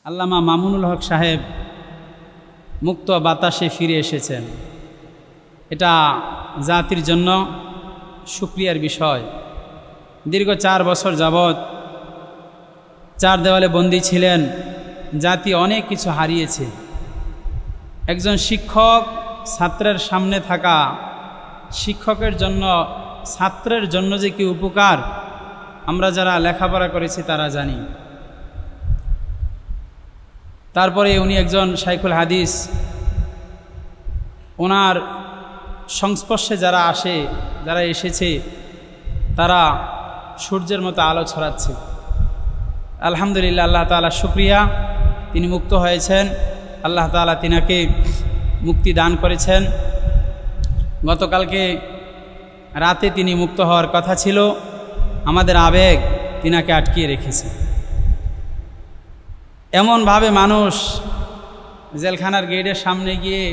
আল্লামা মামুনুল হক সাহেব মুক্ত বাতাসে ফিরে এসেছেন। এটা জাতির জন্য শুকরিয়ার বিষয়। দীর্ঘ 4 বছর যাবৎ 4 দেওয়ালে বন্দী ছিলেন। জাতি অনেক কিছু হারিয়েছে। একজন শিক্ষক ছাত্রের সামনে থাকা, শিক্ষকের জন্য ছাত্রের জন্য যে কি উপকার, আমরা যারা লেখাপড়া করেছি তারা জানি। তারপরে উনি একজন শাইখুল হাদিস, ওনার সংস্পর্শে যারা আসে, যারা এসেছে, তারা সূর্যের মতো আলো ছড়াচ্ছে। আলহামদুলিল্লাহ, আল্লাহ তাআলা শুকরিয়া, তিনি মুক্ত হয়েছেন। আল্লাহ তাআলা তিনাকে মুক্তি দান করেছেন। গতকালকে রাতে তিনি মুক্ত হওয়ার কথা ছিল, আমাদের আবেগ তিনাকে আটকিয়ে রেখেছে। এমনভাবে মানুষ জেলখানার গেটের সামনে গিয়ে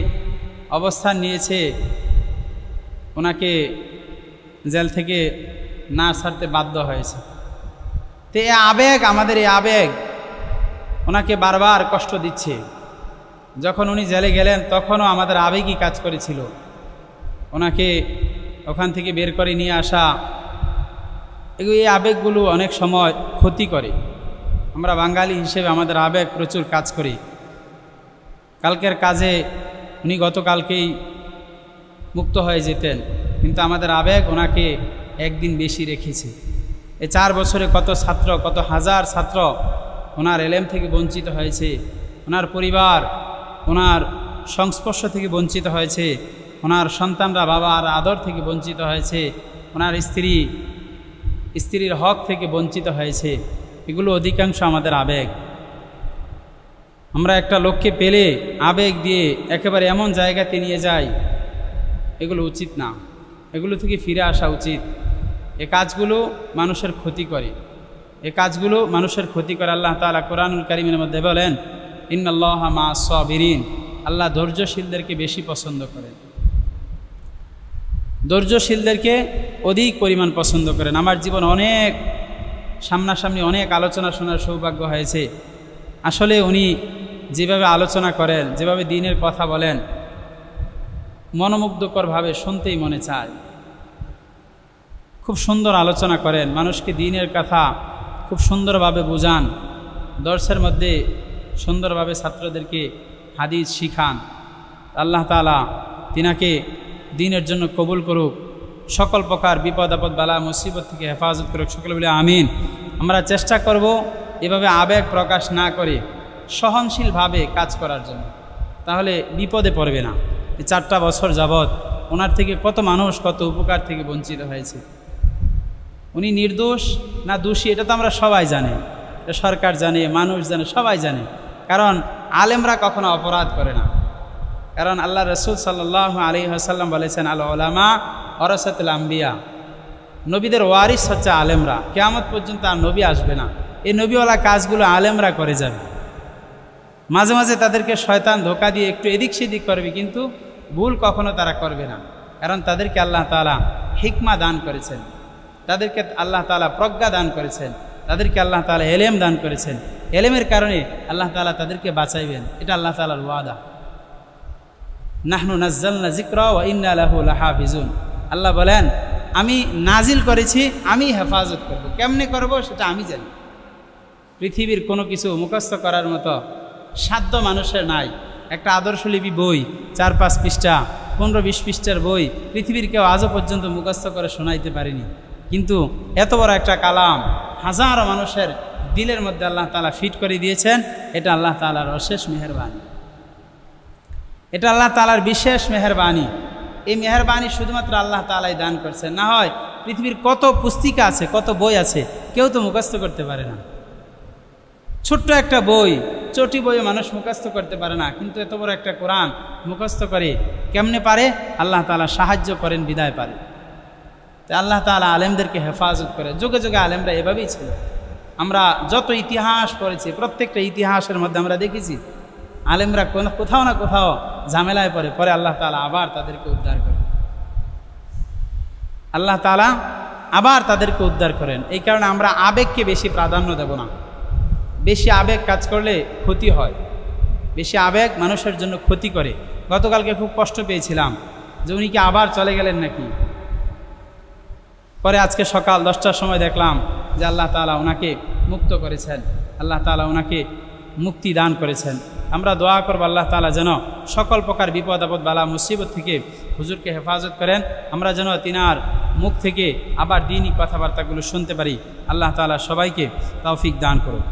অবস্থান নিয়েছে, ওনাকে জেল থেকে না ছাড়তে বাধ্য হয়েছে। তো এই আবেগ, আমাদের এই আবেগ ওনাকে বারবার কষ্ট দিচ্ছে। যখন উনি জেলে গেলেন তখনও আমাদের আবেগই কাজ করেছিল। ওনাকে ওখান থেকে বের করে নিয়ে আসা, এই আবেগগুলো অনেক সময় ক্ষতি করে। আমরা বাঙালি হিসেবে আমাদের আবেগ প্রচুর কাজ করি। কালকের কাজে উনি গতকালকেই মুক্ত হয়ে যেতেন, কিন্তু আমাদের আবেগ ওনাকে একদিন বেশি রেখেছে। এই 4 বছরে কত ছাত্র, কত হাজার ছাত্র ওনার এলেম থেকে বঞ্চিত হয়েছে, ওনার পরিবার ওনার সংস্পর্শ থেকে বঞ্চিত হয়েছে, ওনার সন্তানরা বাবার আদর থেকে বঞ্চিত হয়েছে, ওনার স্ত্রীর হক থেকে বঞ্চিত হয়েছে। এগুলো অধিকাংশ আমাদের আবেগ। আমরা একটা লোককে পেলে আবেগ দিয়ে একেবারে এমন জায়গাতে নিয়ে যাই, এগুলো উচিত না। এগুলো থেকে ফিরে আসা উচিত। এ কাজগুলো মানুষের ক্ষতি করে, এ কাজগুলো মানুষের ক্ষতি করে। আল্লাহ তাআলা কোরআনুল কারীমের মধ্যে বলেন, ইন্নাল্লাহা মা'আস সাবিরিন, আল্লাহ ধৈর্যশীলদেরকে বেশি পছন্দ করেন, ধৈর্যশীলদেরকে অধিক পরিমাণ পছন্দ করেন। আমার জীবন অনেক সামনাসামনি অনেক আলোচনা শোনার সৌভাগ্য হয়েছে। আসলে উনি যেভাবে আলোচনা করেন, যেভাবে দ্বীনের কথা বলেন, মনোমুগ্ধকরভাবে শুনতেই মনে চায়। খুব সুন্দর আলোচনা করেন, মানুষকে দ্বীনের কথা খুব সুন্দরভাবে বোঝান, দর্সের মধ্যে সুন্দরভাবে ছাত্রদেরকে হাদিস শিখান। আল্লাহ তাআলা তিনাকে দ্বীনের জন্য কবুল করুক, সকল প্রকার বিপদ আপদ বালা মুসিবত থেকে হেফাজত করুক। সকলে বলে আমিন। আমরা চেষ্টা করব এভাবে আবেগ প্রকাশ না করে সহনশীলভাবে কাজ করার জন্য, তাহলে বিপদে পড়বে না। এই 4টা বছর যাবৎ ওনার থেকে কত মানুষ কত উপকার থেকে বঞ্চিত হয়েছে। উনি নির্দোষ না দোষী এটা তো আমরা সবাই জানি, এটা সরকার জানে, মানুষ জানে, সবাই জানে। কারণ আলেমরা কখনো অপরাধ করে না। কারণ আল্লাহ রাসূল সাল্লাল্লাহু আলাইহি ওয়াসাল্লাম বলেছেন, আল উলামা ওয়ারাসাতুল আম্বিয়া, নবীদের ওয়ারিস হচ্ছে আলেমরা। কিয়ামত পর্যন্ত আর নবী আসবে না, এই নবীওয়ালা কাজগুলো আলেমরা করে যাবে। মাঝে মাঝে তাদেরকে শয়তান ধোঁকা দিয়ে একটু এদিক সেদিক করবে, কিন্তু ভুল কখনো তারা করবে না। কারণ তাদেরকে আল্লাহ তাআলা হিকমা দান করেছেন, তাদেরকে আল্লাহ তাআলা প্রজ্ঞা দান করেছেন, তাদেরকে আল্লাহ তাআলা এলেম দান করেছেন। এলেমের কারণে আল্লাহ তাআলা তাদেরকে বাঁচাইবেন, এটা আল্লাহ তাআলার ওয়াদা। নাহনু নাজ্জালনা যিকরা ওয়া ইন্না লাহু লাহাফিজুন। আল্লাহ বলেন, আমি নাজিল করেছি, আমি হেফাজত করব। কেমনে করব সেটা আমি জানি। পৃথিবীর কোনো কিছু মুখস্থ করার মতো সাধ্য মানুষের নাই। একটা আদর্শলিপি বই 4-5 পৃষ্ঠা, 15-20 পৃষ্ঠার বই পৃথিবীর কেউ আজও পর্যন্ত মুখস্থ করে শোনাইতে পারেনি। কিন্তু এত বড় একটা কালাম হাজারো মানুষের দিলের মধ্যে আল্লাহ তাআলা ফিট করে দিয়েছেন। এটা আল্লাহ তাআলার অশেষ মেহেরবানি, এটা আল্লাহ তাআলার বিশেষ মেহেরবানি। এই মেহেরবানি শুধুমাত্র আল্লাহ তাআলাই দান করছেন। না হয় পৃথিবীর কত পুস্তিকা আছে, কত বই আছে, কেউ তো মুখস্থ করতে পারে না। ছোট্ট একটা বই, চটি বইও মানুষ মুখস্থ করতে পারে না, কিন্তু এত বড় একটা কোরআন মুখস্থ করে কেমনে পারে? আল্লাহ তাআলা সাহায্য করেন, বিদায় পারে। তো আল্লাহ তাআলা আলেমদেরকে হেফাজত করে। যুগে যুগে আলেমরা এভাবেই ছিল। আমরা যত ইতিহাস পড়েছি, প্রত্যেকটা ইতিহাসের মধ্যে আমরা দেখেছি আলেমরা কোথাও না কোথাও ঝামেলায় পরে আল্লাহ তাআলা আবার তাদেরকে উদ্ধার করেন। আল্লাহ তাআলা আবার তাদেরকে উদ্ধার করেন। এই কারণে আমরা আবেগকে বেশি প্রাধান্য দেব না। বেশি আবেগ কাজ করলে ক্ষতি হয়, বেশি আবেগ মানুষের জন্য ক্ষতি করে। গতকালকে খুব কষ্ট পেয়েছিলাম যে উনি কি আবার চলে গেলেন নাকি। পরে আজকে সকাল 10টার সময় দেখলাম যে আল্লাহ তাআলা ওনাকে মুক্ত করেছেন, আল্লাহ তাআলা ওনাকে মুক্তি দান করেছেন। আমরা দোয়া করব আল্লাহ তাআলা যেন সকল প্রকার বিপদ আপদ বালা মুসিবত থেকে হুজুরকে হেফাজত করেন, আমরা যেন তিনার মুখ থেকে আবার দ্বীনি কথাবার্তাগুলো শুনতে পারি। আল্লাহ তাআলা সবাইকে তৌফিক দান করুন।